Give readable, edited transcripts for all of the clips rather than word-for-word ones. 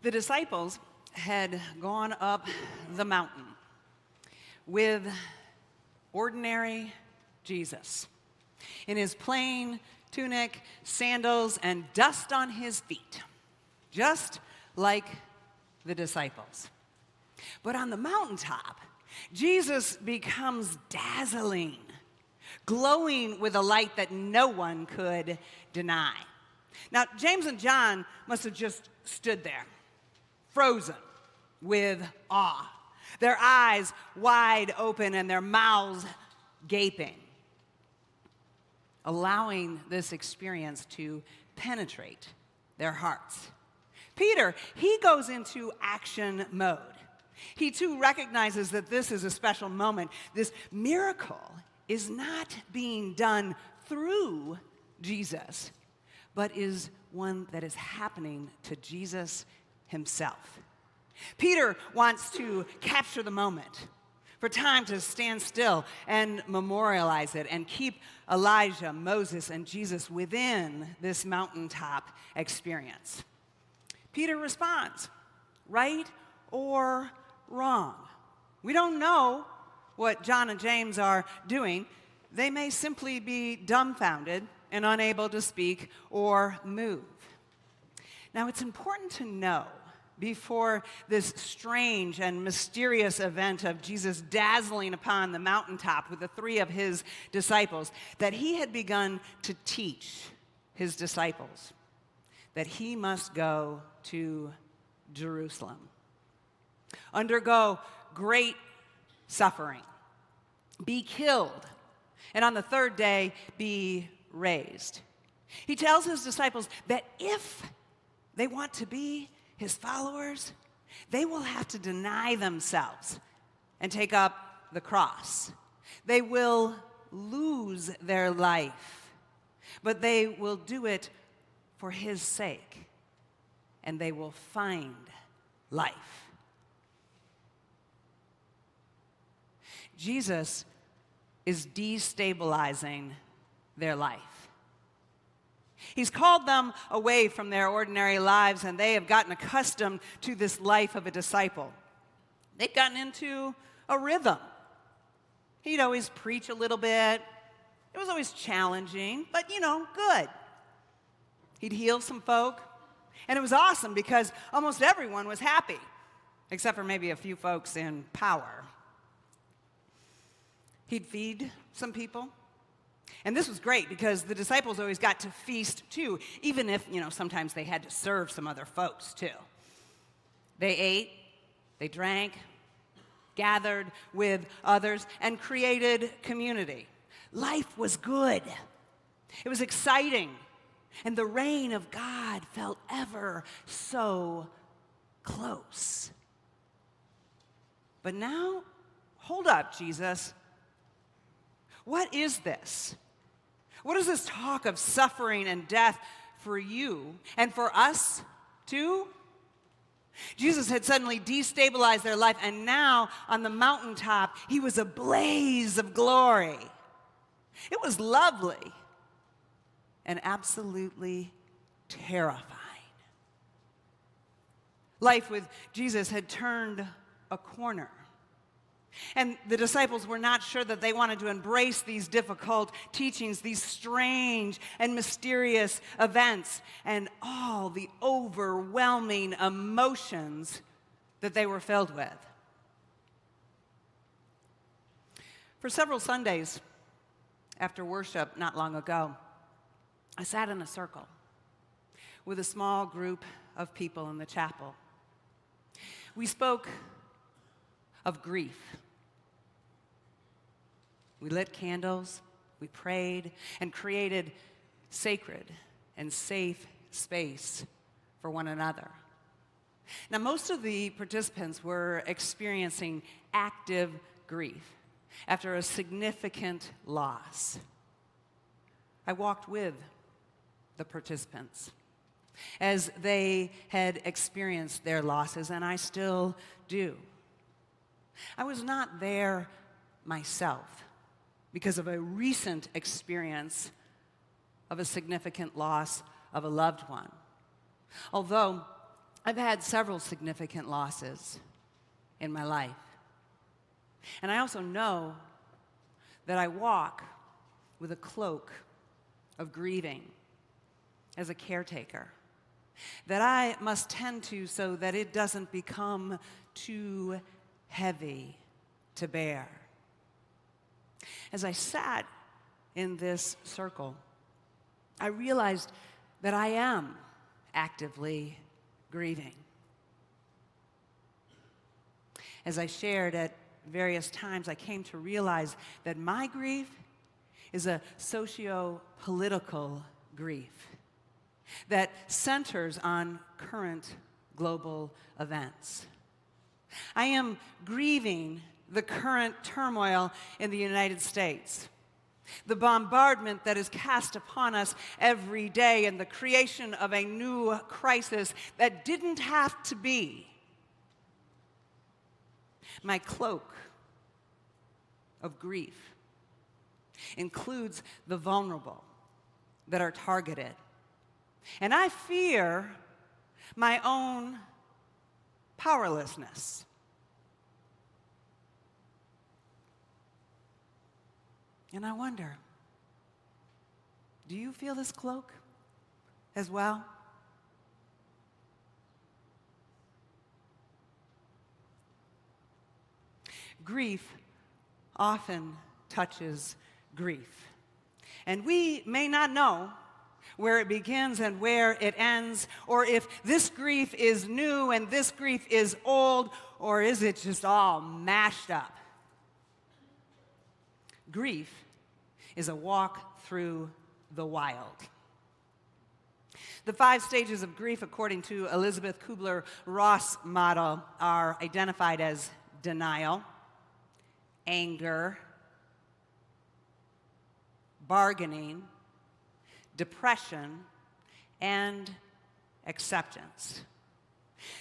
The disciples had gone up the mountain with ordinary Jesus in his plain tunic, sandals, and dust on his feet, just like the disciples. But on the mountaintop, Jesus becomes dazzling, glowing with a light that no one could deny. Now, James and John must have just stood there, frozen with awe, their eyes wide open and their mouths gaping, allowing this experience to penetrate their hearts. Peter, he goes into action mode. He too recognizes that this is a special moment. This miracle is not being done through Jesus, but is one that is happening to Jesus himself. Peter wants to capture the moment, for time to stand still and memorialize it and keep Elijah, Moses, and Jesus within this mountaintop experience. Peter responds, right or wrong. We don't know what John and James are doing. They may simply be dumbfounded and unable to speak or move. Now, it's important to know before this strange and mysterious event of Jesus dazzling upon the mountaintop with the three of his disciples, that he had begun to teach his disciples that he must go to Jerusalem, undergo great suffering, be killed, and on the third day be raised. He tells his disciples that if they want to be his followers, they will have to deny themselves and take up the cross. They will lose their life, but they will do it for his sake, and they will find life. Jesus is destabilizing their life. He's called them away from their ordinary lives, and they have gotten accustomed to this life of a disciple. They've gotten into a rhythm. He'd always preach a little bit. It was always challenging, but, good. He'd heal some folk, and it was awesome because almost everyone was happy, except for maybe a few folks in power. He'd feed some people. And this was great because the disciples always got to feast too, even if, sometimes they had to serve some other folks too. They ate, they drank, gathered with others, and created community. Life was good. It was exciting. And the reign of God felt ever so close. But now, hold up, Jesus. What is this? What is this talk of suffering and death for you and for us too? Jesus had suddenly destabilized their life, and now on the mountaintop, he was a blaze of glory. It was lovely and absolutely terrifying. Life with Jesus had turned a corner. And the disciples were not sure that they wanted to embrace these difficult teachings, these strange and mysterious events, and all the overwhelming emotions that they were filled with. For several Sundays after worship not long ago, I sat in a circle with a small group of people in the chapel. We spoke of grief. We lit candles, we prayed, and created sacred and safe space for one another. Now, most of the participants were experiencing active grief after a significant loss. I walked with the participants as they had experienced their losses, and I still do. I was not there myself because of a recent experience of a significant loss of a loved one. Although I've had several significant losses in my life. And I also know that I walk with a cloak of grieving as a caretaker that I must tend to so that it doesn't become too heavy to bear. As I sat in this circle, I realized that I am actively grieving. As I shared at various times, I came to realize that my grief is a socio-political grief that centers on current global events. I am grieving the current turmoil in the United States, the bombardment that is cast upon us every day, and the creation of a new crisis that didn't have to be. My cloak of grief includes the vulnerable that are targeted. And I fear my own powerlessness. And I wonder, do you feel this cloak as well? Grief often touches grief. And we may not know where it begins and where it ends, or if this grief is new and this grief is old, or is it just all mashed up? Grief is a walk through the wild. The 5 stages of grief, according to Elizabeth Kubler-Ross' model, are identified as denial, anger, bargaining, depression, and acceptance.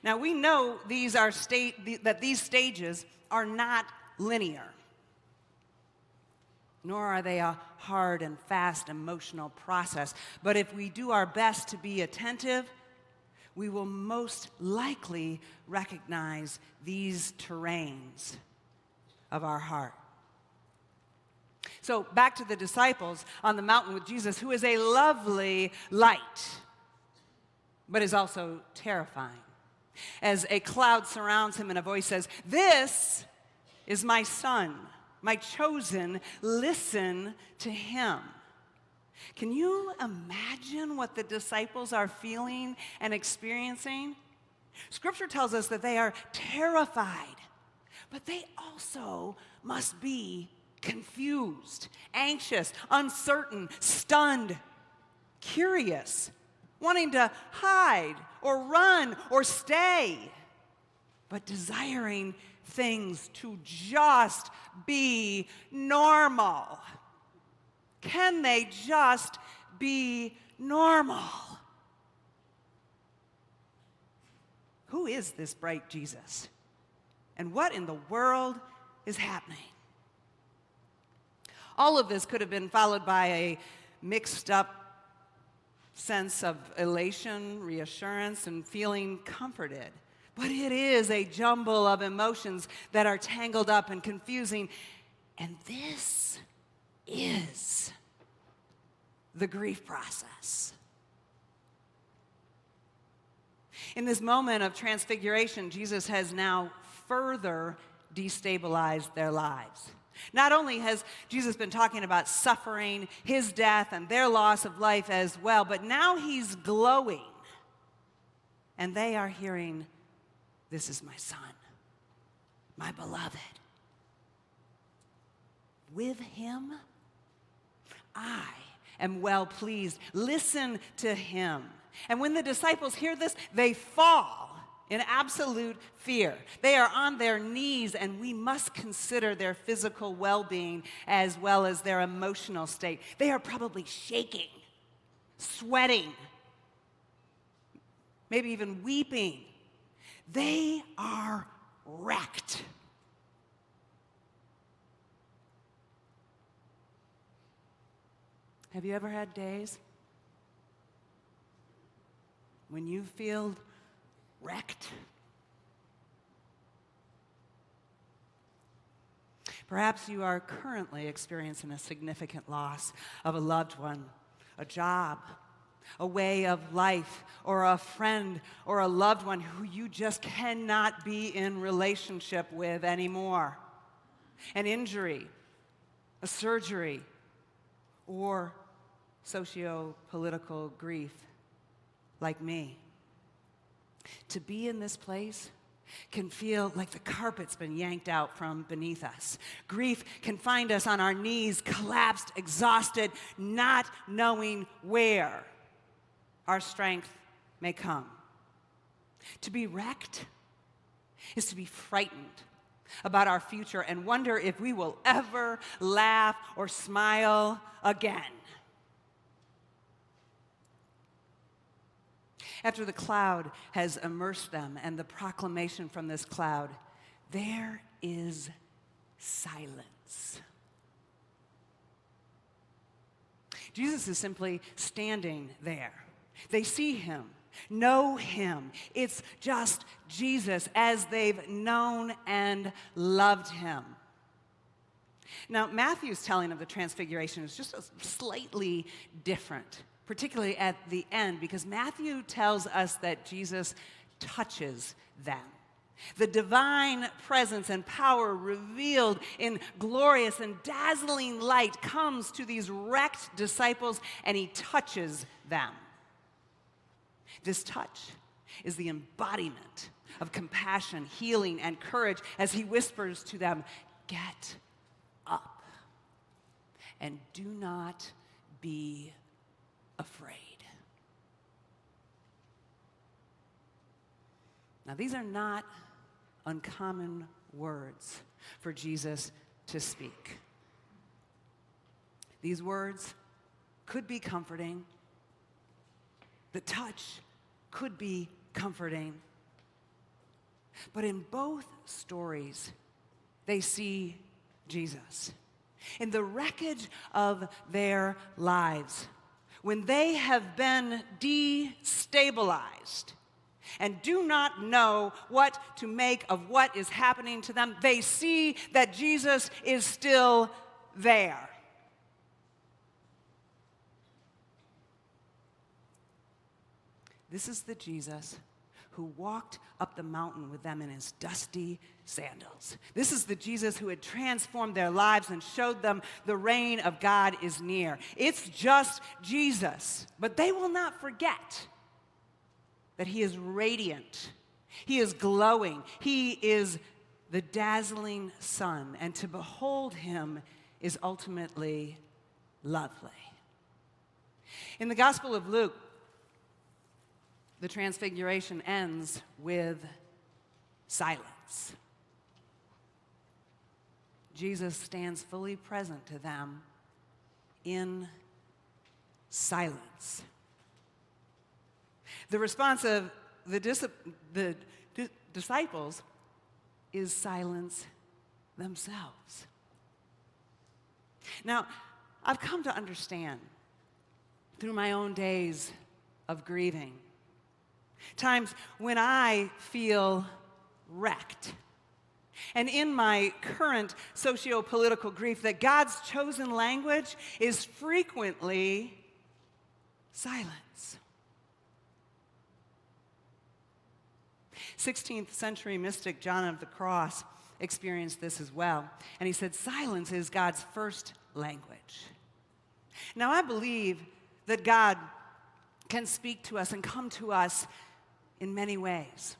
Now, we know that these stages are not linear, nor are they a hard and fast emotional process. But if we do our best to be attentive, we will most likely recognize these terrains of our heart. So back to the disciples on the mountain with Jesus, who is a lovely light, but is also terrifying. As a cloud surrounds him and a voice says, "This is my son, my chosen, listen to him." Can you imagine what the disciples are feeling and experiencing? Scripture tells us that they are terrified, but they also must be confused, anxious, uncertain, stunned, curious, wanting to hide or run or stay, but desiring things to just be normal. Can they just be normal? Who is this bright Jesus? And what in the world is happening? All of this could have been followed by a mixed up sense of elation, reassurance, and feeling comforted. But it is a jumble of emotions that are tangled up and confusing. And this is the grief process. In this moment of transfiguration, Jesus has now further destabilized their lives. Not only has Jesus been talking about suffering, his death, and their loss of life as well, but now he's glowing. And they are hearing, "This is my son, my beloved. With him, I am well pleased. Listen to him." And when the disciples hear this, they fall in absolute fear. They are on their knees, and we must consider their physical well-being as well as their emotional state. They are probably shaking, sweating, maybe even weeping. They are wrecked. Have you ever had days when you feel wrecked. Perhaps you are currently experiencing a significant loss of a loved one, a job, a way of life, or a friend or a loved one who you just cannot be in relationship with anymore. An injury, a surgery, or socio-political grief like me. To be in this place can feel like the carpet's been yanked out from beneath us. Grief can find us on our knees, collapsed, exhausted, not knowing where our strength may come. To be wrecked is to be frightened about our future and wonder if we will ever laugh or smile again. After the cloud has immersed them and the proclamation from this cloud, there is silence. Jesus is simply standing there. They see him, know him. It's just Jesus as they've known and loved him. Now, Matthew's telling of the transfiguration is just slightly different, particularly at the end, because Matthew tells us that Jesus touches them. The divine presence and power revealed in glorious and dazzling light comes to these wrecked disciples, and he touches them. This touch is the embodiment of compassion, healing, and courage as he whispers to them, "Get up and do not be afraid." Now, these are not uncommon words for Jesus to speak. These words could be comforting. The touch could be comforting. But in both stories, they see Jesus. In the wreckage of their lives, when they have been destabilized and do not know what to make of what is happening to them, they see that Jesus is still there. This is the Jesus who walked up the mountain with them in his dusty sandals. This is the Jesus who had transformed their lives and showed them the reign of God is near. It's just Jesus, but they will not forget that he is radiant. He is glowing. He is the dazzling sun, and to behold him is ultimately lovely. In the Gospel of Luke, the transfiguration ends with silence. Jesus stands fully present to them in silence. The response of the disciples is silence themselves. Now, I've come to understand through my own days of grieving, times when I feel wrecked, and in my current socio-political grief, that God's chosen language is frequently silence. 16th century mystic John of the Cross experienced this as well, and he said, "Silence is God's first language." Now, I believe that God can speak to us and come to us in many ways,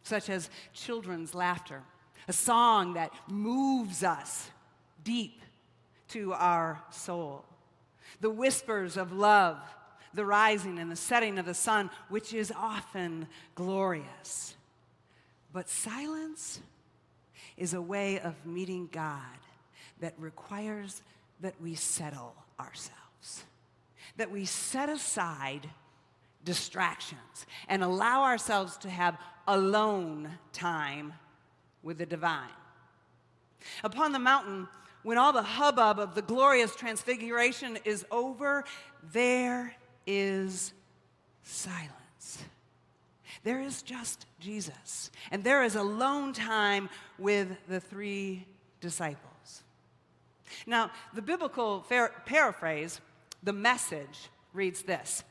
such as children's laughter, a song that moves us deep to our soul, the whispers of love, the rising and the setting of the sun, which is often glorious. But silence is a way of meeting God that requires that we settle ourselves, that we set aside distractions and allow ourselves to have alone time with the divine. Upon the mountain, when all the hubbub of the glorious transfiguration is over, there is silence. There is just Jesus, and there is alone time with the three disciples. Now, the biblical paraphrase, the Message, reads this: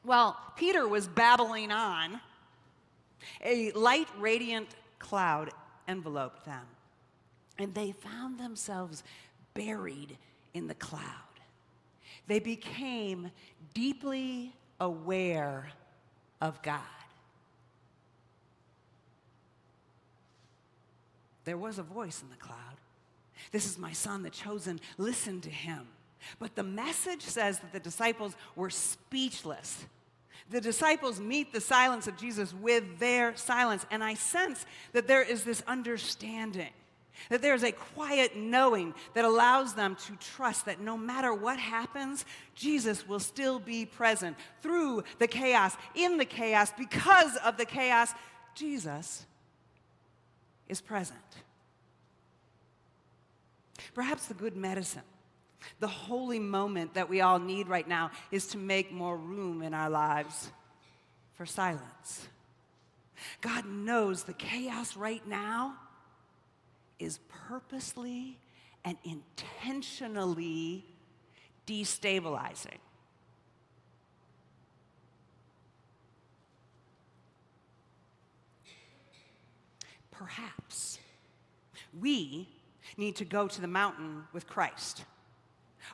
While Peter was babbling on, a light, radiant cloud enveloped them, and they found themselves buried in the cloud. They became deeply aware of God. There was a voice in the cloud. This is my son, the chosen. Listen to him. But the Message says that the disciples were speechless. The disciples meet the silence of Jesus with their silence. And I sense that there is this understanding, that there's a quiet knowing that allows them to trust that no matter what happens, Jesus will still be present through the chaos, in the chaos, because of the chaos. Jesus is present. Perhaps the good medicine, the holy moment that we all need right now, is to make more room in our lives for silence. God knows the chaos right now is purposely and intentionally destabilizing. Perhaps we need to go to the mountain with Christ.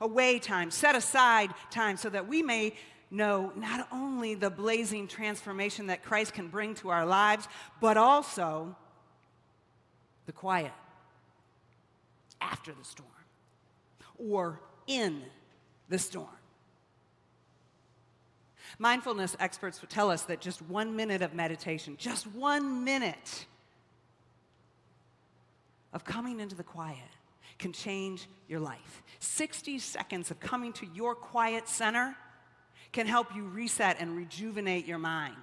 Away time, set aside time, so that we may know not only the blazing transformation that Christ can bring to our lives, but also the quiet after the storm or in the storm. Mindfulness experts would tell us that just 1 minute of meditation, just 1 minute of coming into the quiet can change your life. 60 seconds of coming to your quiet center can help you reset and rejuvenate your mind.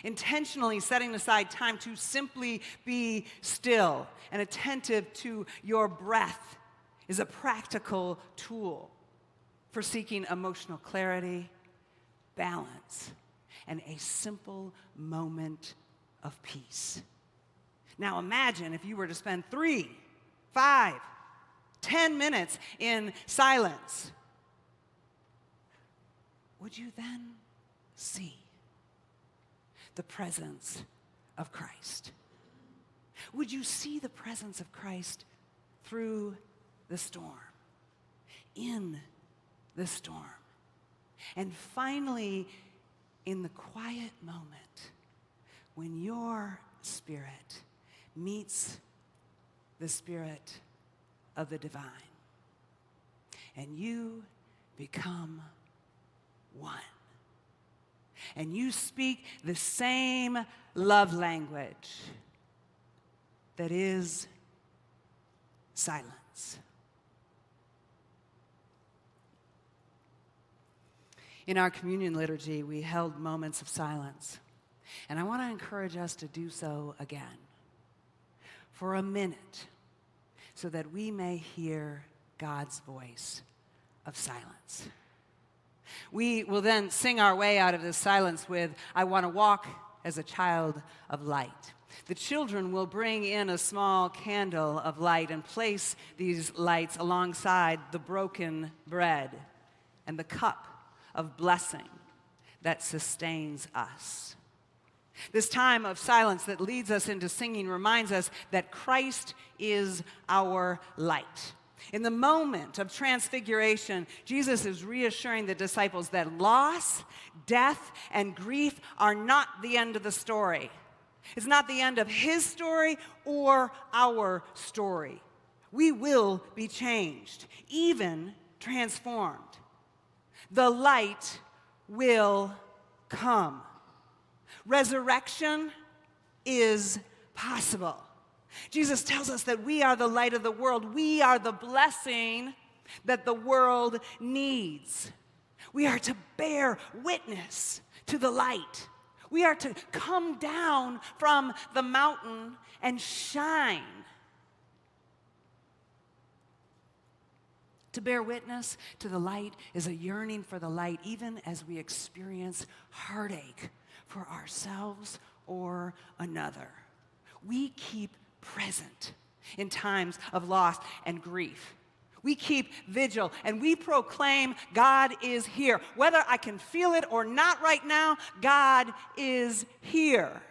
Intentionally setting aside time to simply be still and attentive to your breath is a practical tool for seeking emotional clarity, balance, and a simple moment of peace. Now imagine if you were to spend 3, 5, 10 minutes in silence. Would you then see the presence of Christ? Would you see the presence of Christ through the storm, in the storm, and finally in the quiet moment when your spirit meets the spirit of the divine, and you become one. And you speak the same love language that is silence. In our communion liturgy, we held moments of silence, and I want to encourage us to do so again for a minute, so that we may hear God's voice of silence. We will then sing our way out of this silence with "I Want to Walk as a Child of Light." The children will bring in a small candle of light and place these lights alongside the broken bread and the cup of blessing that sustains us. This time of silence that leads us into singing reminds us that Christ is our light. In the moment of transfiguration, Jesus is reassuring the disciples that loss, death, and grief are not the end of the story. It's not the end of his story or our story. We will be changed, even transformed. The light will come. Resurrection is possible. Jesus tells us that we are the light of the world. We are the blessing that the world needs. We are to bear witness to the light. We are to come down from the mountain and shine. To bear witness to the light is a yearning for the light, even as we experience heartache for ourselves or another. We keep present in times of loss and grief. We keep vigil and we proclaim God is here. Whether I can feel it or not right now, God is here.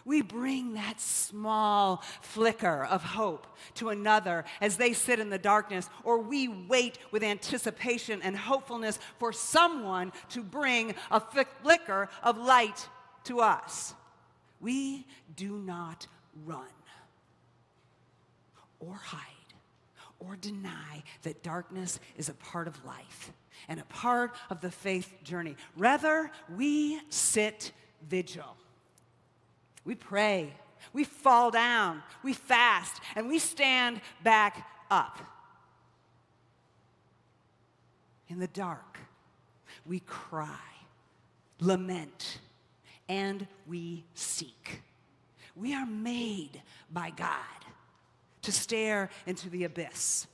We bring that small flicker of hope to another as they sit in the darkness, or we wait with anticipation and hopefulness for someone to bring a flicker of light to us. We do not run or hide or deny that darkness is a part of life and a part of the faith journey. Rather, we sit vigil. We pray, we fall down, we fast, and we stand back up. In the dark, we cry, lament, and we seek. We are made by God to stare into the abyss,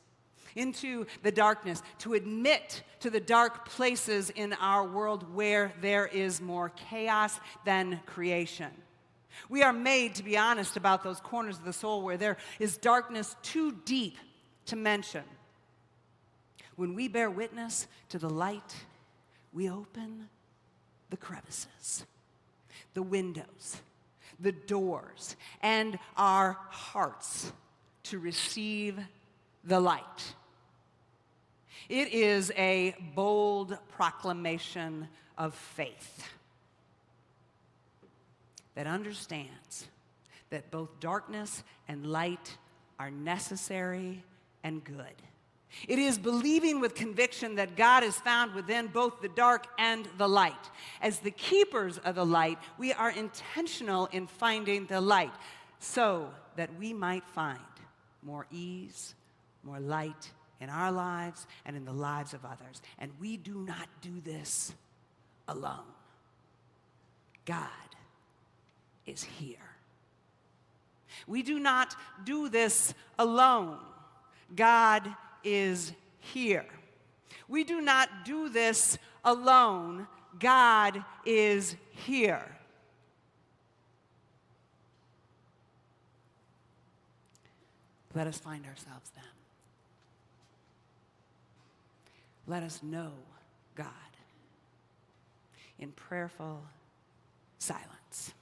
into the darkness, to admit to the dark places in our world where there is more chaos than creation. We are made to be honest about those corners of the soul where there is darkness too deep to mention. When we bear witness to the light, we open the crevices, the windows, the doors, and our hearts to receive the light. It is a bold proclamation of faith that understands that both darkness and light are necessary and good. It is believing with conviction that God is found within both the dark and the light. As the keepers of the light, we are intentional in finding the light so that we might find more ease, more light in our lives and in the lives of others. And we do not do this alone. God is here. We do not do this alone. God is here. We do not do this alone. God is here. Let us find ourselves then. Let us know God in prayerful silence.